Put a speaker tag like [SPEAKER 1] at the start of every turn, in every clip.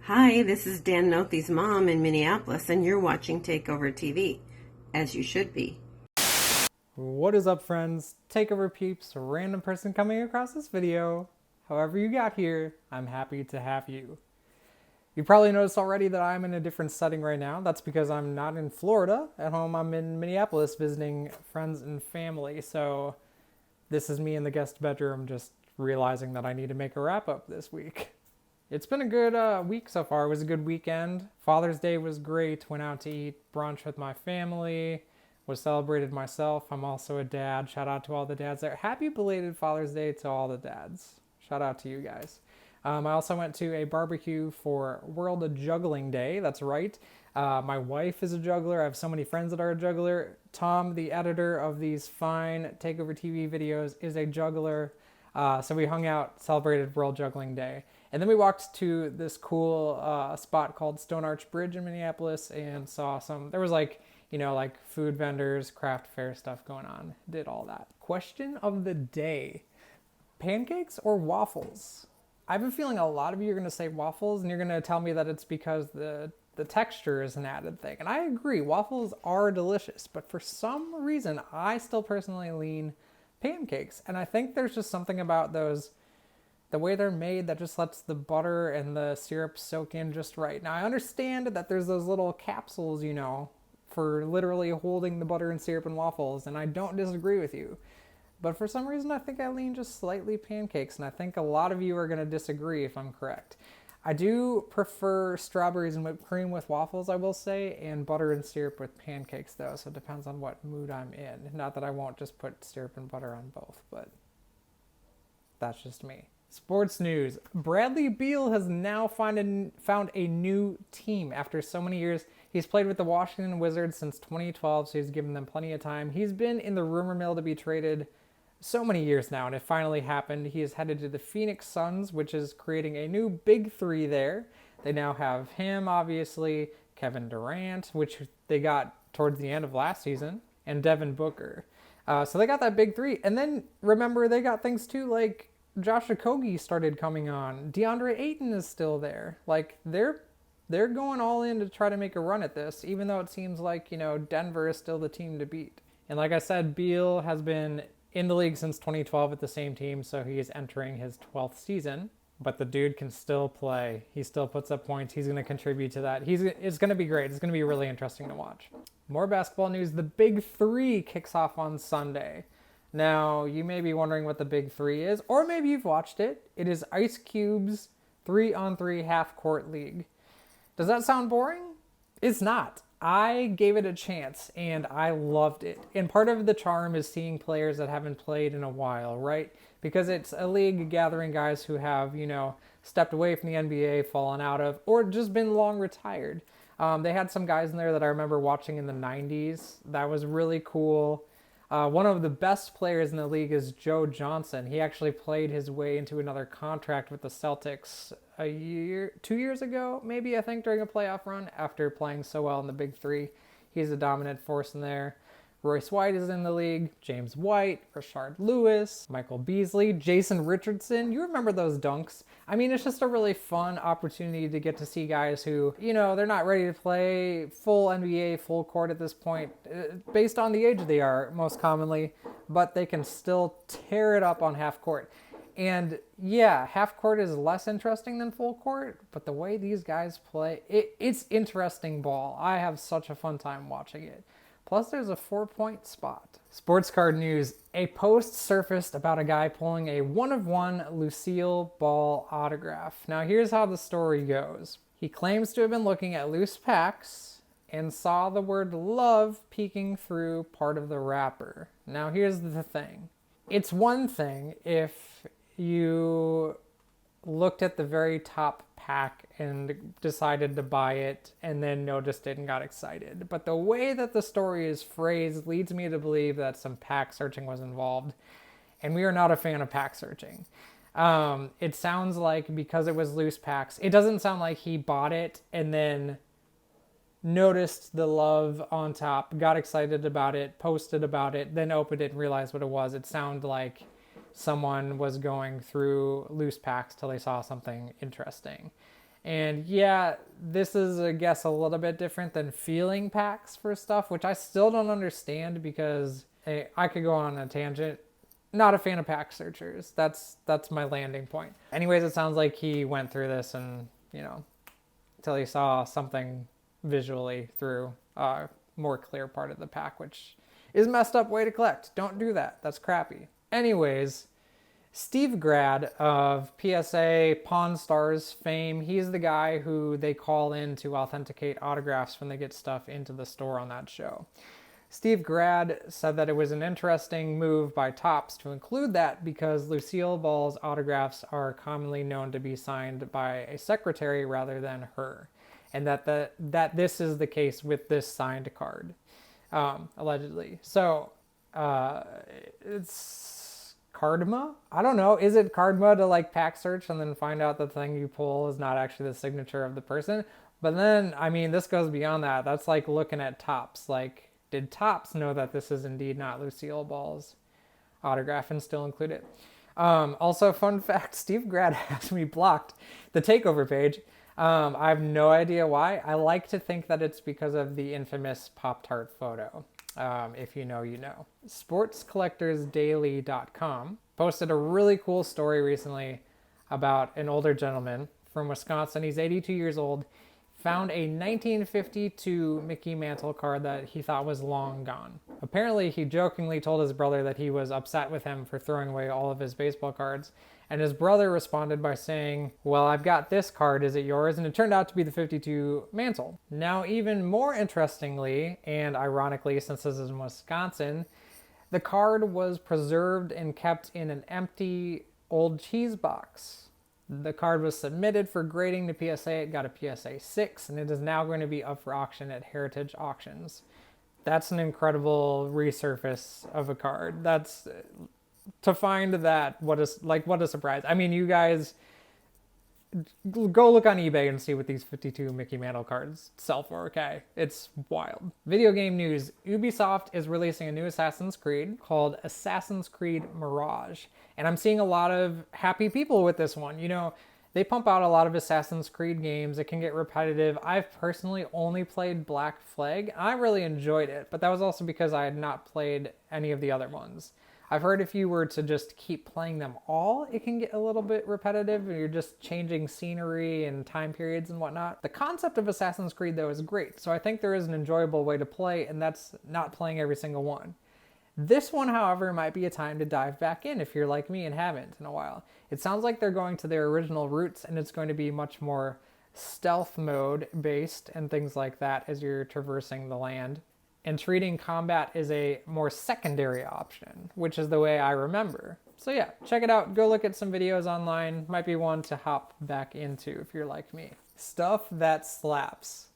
[SPEAKER 1] Hi, this is Dan Nothe's mom in Minneapolis, and you're watching Takeover TV, as you should be.
[SPEAKER 2] What is up, friends? Takeover peeps, a random person coming across this video. However you got here, I'm happy to have you. You probably noticed already that I'm in a different setting right now. That's because I'm not in Florida. At home, I'm in Minneapolis visiting friends and family. So this is me in the guest bedroom just realizing that I need to make a wrap up this week. It's been a good week so far. It was a good weekend. Father's Day was great. Went out to eat brunch with my family. Was celebrated myself. I'm also a dad. Shout out to all the dads there. Happy belated Father's Day to all the dads. Shout out to you guys. I also went to a barbecue for World Juggling Day. That's right. My wife is a juggler. I have so many friends that are a juggler. Tom, the editor of these fine Takeover TV videos, is a juggler. So we hung out, celebrated World Juggling Day. And then we walked to this cool spot called Stone Arch Bridge in Minneapolis and saw there was like food vendors, craft fair stuff going on. Did all that. Question of the day: pancakes or waffles? I have a feeling a lot of you are going to say waffles, and you're going to tell me that it's because the texture is an added thing. And I agree, waffles are delicious, but for some reason, I still personally lean pancakes. And I think there's just something about those, the way they're made, that just lets the butter and the syrup soak in just right. Now, I understand that there's those little capsules, for literally holding the butter and syrup and waffles, and I don't disagree with you. But for some reason, I think I lean just slightly pancakes, and I think a lot of you are going to disagree if I'm correct. I do prefer strawberries and whipped cream with waffles, I will say, and butter and syrup with pancakes, though, so it depends on what mood I'm in. Not that I won't just put syrup and butter on both, but that's just me. Sports news. Bradley Beal has now found a new team after so many years. He's played with the Washington Wizards since 2012, so he's given them plenty of time. He's been in the rumor mill to be traded so many years now, and it finally happened. He is headed to the Phoenix Suns, which is creating a new big three there. They now have him, obviously, Kevin Durant, which they got towards the end of last season, and Devin Booker. So they got that big three. And then, remember, they got things too, like Josh Okogie started coming on. DeAndre Ayton is still there. Like, they're going all in to try to make a run at this, even though it seems like, Denver is still the team to beat. And like I said, Beal has been in the league since 2012 with the same team, so he is entering his 12th season. But the dude can still play. He still puts up points. He's going to contribute to that. It's going to be great. It's going to be really interesting to watch. More basketball news. The Big Three kicks off on Sunday. Now, you may be wondering what the Big Three is, or maybe you've watched it. It is Ice Cube's 3-on-3 half-court league. Does that sound boring? It's not. I gave it a chance, and I loved it. And part of the charm is seeing players that haven't played in a while, right? Because it's a league gathering guys who have, stepped away from the NBA, fallen out of, or just been long retired. They had some guys in there that I remember watching in the 90s. That was really cool. One of the best players in the league is Joe Johnson. He actually played his way into another contract with the Celtics 2 years ago, maybe, I think, during a playoff run after playing so well in the Big Three. He's a dominant force in there. Royce White is in the league. James White, Rashard Lewis, Michael Beasley, Jason Richardson. You remember those dunks? I mean, it's just a really fun opportunity to get to see guys who, they're not ready to play full NBA, full court at this point, based on the age they are, most commonly, but they can still tear it up on half court. And yeah, half court is less interesting than full court, but the way these guys play, it's interesting ball. I have such a fun time watching it. Plus, there's a 4-point spot. Sports card news. A post surfaced about a guy pulling a one-of-one Lucille Ball autograph. Now, here's how the story goes. He claims to have been looking at loose packs and saw the word love peeking through part of the wrapper. Now, here's the thing. It's one thing if you looked at the very top pack and decided to buy it and then noticed it and got excited. But the way that the story is phrased leads me to believe that some pack searching was involved, and we are not a fan of pack searching. It sounds like because it was loose packs, it doesn't sound like he bought it and then noticed the love on top, got excited about it, posted about it, then opened it and realized what it was. It sounded like someone was going through loose packs till they saw something interesting. And yeah, this is, I guess, a little bit different than feeling packs for stuff, which I still don't understand because I could go on a tangent. Not a fan of pack searchers. That's my landing point. Anyways, it sounds like he went through this and, until he saw something visually through a more clear part of the pack, which is a messed up way to collect. Don't do that. That's crappy. Anyways, Steve Grad of PSA Pawn Stars fame, he's the guy who they call in to authenticate autographs when they get stuff into the store on that show. Steve Grad said that it was an interesting move by Topps to include that because Lucille Ball's autographs are commonly known to be signed by a secretary rather than her, and that this is the case with this signed card, allegedly. So it's Cardma? I don't know. Is it Cardma to like pack search and then find out the thing you pull is not actually the signature of the person? But then, I mean, this goes beyond that. That's like looking at Topps. Like, did Topps know that this is indeed not Lucille Ball's autograph and still include it? Also, fun fact, Steve Grad has me blocked the takeover page. I have no idea why. I like to think that it's because of the infamous Pop-Tart photo. If you know, you know. SportsCollectorsDaily.com posted a really cool story recently about an older gentleman from Wisconsin. He's 82 years old. Found a 1952 Mickey Mantle card that he thought was long gone. Apparently, he jokingly told his brother that he was upset with him for throwing away all of his baseball cards, and his brother responded by saying, "Well, I've got this card, is it yours?" And it turned out to be the 52 Mantle. Now, even more interestingly, and ironically, since this is in Wisconsin, the card was preserved and kept in an empty old cheese box. The card was submitted for grading to PSA. It got a PSA 6, and it is now going to be up for auction at Heritage Auctions. That's an incredible resurface of a card. That's to find that. What a surprise. I mean, you guys go look on eBay and see what these 52 Mickey Mantle cards sell for, okay? It's wild. Video game news. Ubisoft is releasing a new Assassin's Creed called Assassin's Creed Mirage. And I'm seeing a lot of happy people with this one. They pump out a lot of Assassin's Creed games. It can get repetitive. I've personally only played Black Flag. I really enjoyed it, but that was also because I had not played any of the other ones. I've heard if you were to just keep playing them all, it can get a little bit repetitive and you're just changing scenery and time periods and whatnot. The concept of Assassin's Creed, though, is great. So I think there is an enjoyable way to play, and that's not playing every single one. This one, however, might be a time to dive back in if you're like me and haven't in a while. It sounds like they're going to their original roots, and it's going to be much more stealth mode based and things like that as you're traversing the land. And treating combat as a more secondary option, which is the way I remember. So yeah, check it out. Go look at some videos online. Might be one to hop back into if you're like me. Stuff that slaps.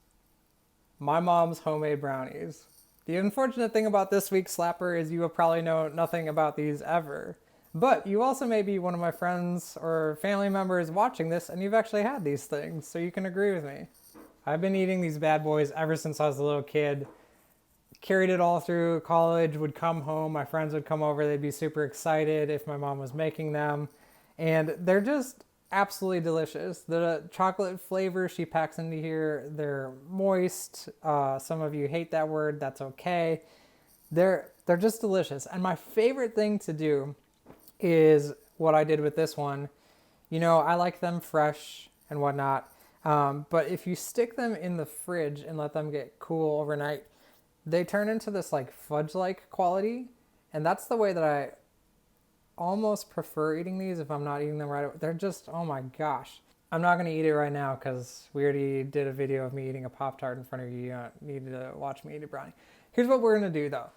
[SPEAKER 2] My mom's homemade brownies. The unfortunate thing about this week's slapper is you will probably know nothing about these ever. But you also may be one of my friends or family members watching this and you've actually had these things, so you can agree with me. I've been eating these bad boys ever since I was a little kid. Carried it all through college, would come home, my friends would come over, they'd be super excited if my mom was making them. And they're just absolutely delicious. The chocolate flavor she packs into here, they're moist. Some of you hate that word, that's okay. They're just delicious. And my favorite thing to do is what I did with this one. I like them fresh and whatnot. But if you stick them in the fridge and let them get cool overnight, they turn into this like fudge-like quality, and that's the way that I almost prefer eating these if I'm not eating them right away. They're just, oh my gosh. I'm not going to eat it right now because we already did a video of me eating a Pop-Tart in front of you. You don't need to watch me eat a brownie. Here's what we're going to do though.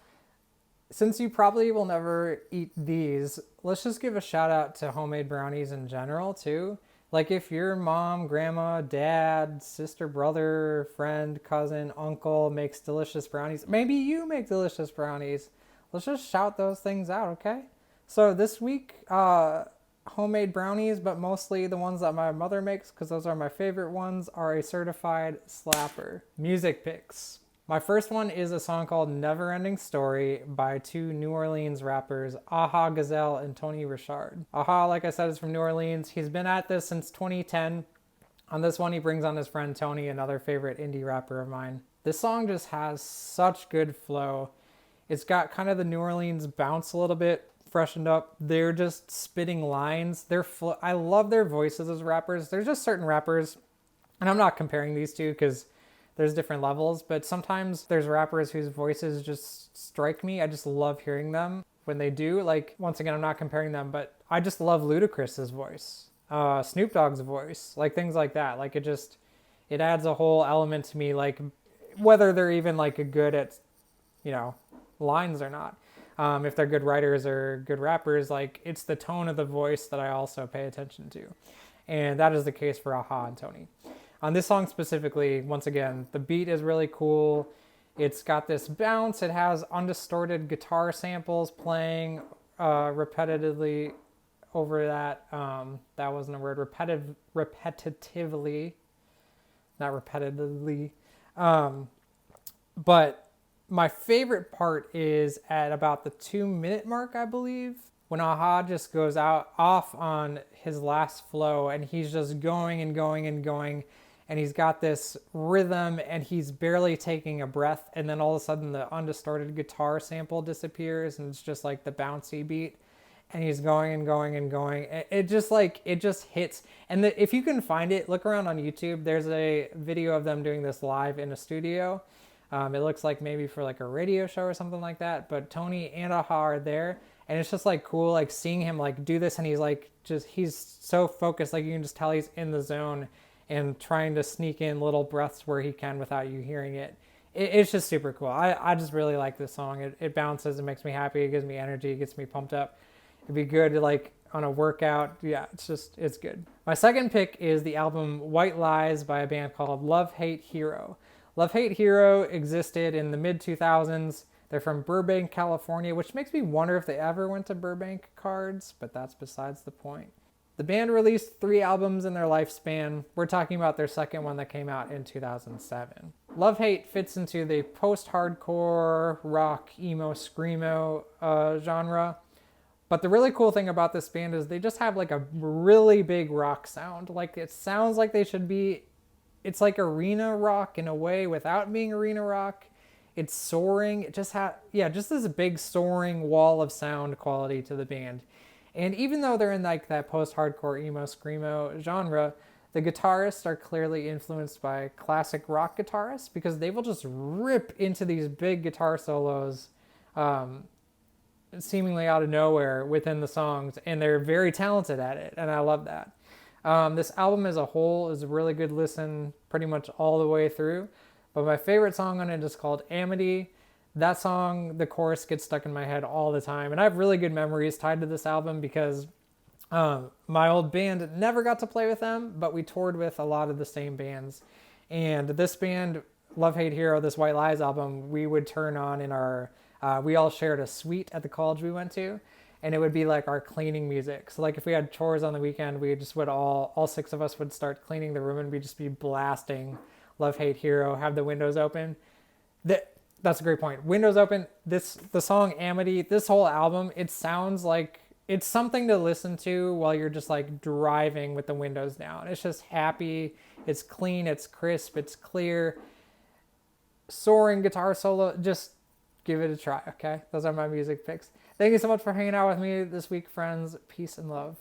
[SPEAKER 2] Since you probably will never eat these, let's just give a shout out to homemade brownies in general too. Like if your mom, grandma, dad, sister, brother, friend, cousin, uncle makes delicious brownies, maybe you make delicious brownies, let's just shout those things out, okay? So this week, homemade brownies, but mostly the ones that my mother makes because those are my favorite ones, are a certified slapper. Music picks. My first one is a song called Never Ending Story by two New Orleans rappers, Aha Gazelle and Tony Richard. Aha, like I said, is from New Orleans. He's been at this since 2010. On this one, he brings on his friend Tony, another favorite indie rapper of mine. This song just has such good flow. It's got kind of the New Orleans bounce a little bit, freshened up. They're just spitting lines. I love their voices as rappers. There's just certain rappers, and I'm not comparing these two because there's different levels, but sometimes there's rappers whose voices just strike me. I just love hearing them when they do. Like, once again, I'm not comparing them, but I just love Ludacris's voice. Snoop Dogg's voice, like things like that. Like it adds a whole element to me, like whether they're even like good at, lines or not. If they're good writers or good rappers, like it's the tone of the voice that I also pay attention to. And that is the case for Aha and Tony. On this song specifically, once again, the beat is really cool. It's got this bounce. It has undistorted guitar samples playing repetitively over that. That wasn't a word. Repetitively, not repetitively. But my favorite part is at about the 2-minute mark, I believe, when Aha just goes off on his last flow, and he's just going and going and going, and he's got this rhythm, and he's barely taking a breath, and then all of a sudden the undistorted guitar sample disappears, and it's just like the bouncy beat. And he's going and going and going. It just hits. And if you can find it, look around on YouTube. There's a video of them doing this live in a studio. It looks like maybe for like a radio show or something like that. But Tony and Aha are there. And it's just like cool, like seeing him like do this. And he's like, he's so focused. Like you can just tell he's in the zone and trying to sneak in little breaths where he can without you hearing it. It's just super cool. I just really like this song. It bounces. It makes me happy. It gives me energy. It gets me pumped up. It'd be good like on a workout. Yeah, it's good. My second pick is the album White Lies by a band called Love Hate Hero. Love Hate Hero existed in the mid-2000s. They're from Burbank, California, which makes me wonder if they ever went to Burbank Cards, but that's besides the point. The band released 3 albums in their lifespan. We're talking about their second one that came out in 2007. Love Hate fits into the post-hardcore, rock, emo, screamo genre. But the really cool thing about this band is they just have like a really big rock sound. Like it sounds like it's like arena rock in a way without being arena rock. It's soaring. It just just this big soaring wall of sound quality to the band. And even though they're in like that post-hardcore emo screamo genre, the guitarists are clearly influenced by classic rock guitarists because they will just rip into these big guitar solos seemingly out of nowhere within the songs, and they're very talented at it, and I love that. This album as a whole is a really good listen pretty much all the way through, but my favorite song on it is called Amity. That song, the chorus gets stuck in my head all the time, and I have really good memories tied to this album because my old band never got to play with them, but we toured with a lot of the same bands, and this band, Love Hate Hero, this White Lies album, we would turn on in our we all shared a suite at the college we went to, and it would be like our cleaning music. So like if we had chores on the weekend, we just would all 6 of us would start cleaning the room, and we'd just be blasting Love Hate Hero, have the windows open. That's a great point. Windows open. The song Amity, this whole album, it sounds like it's something to listen to while you're just like driving with the windows down. It's just happy. It's clean. It's crisp. It's clear. Soaring guitar solo. Just give it a try, okay? Those are my music picks. Thank you so much for hanging out with me this week, friends. Peace and love.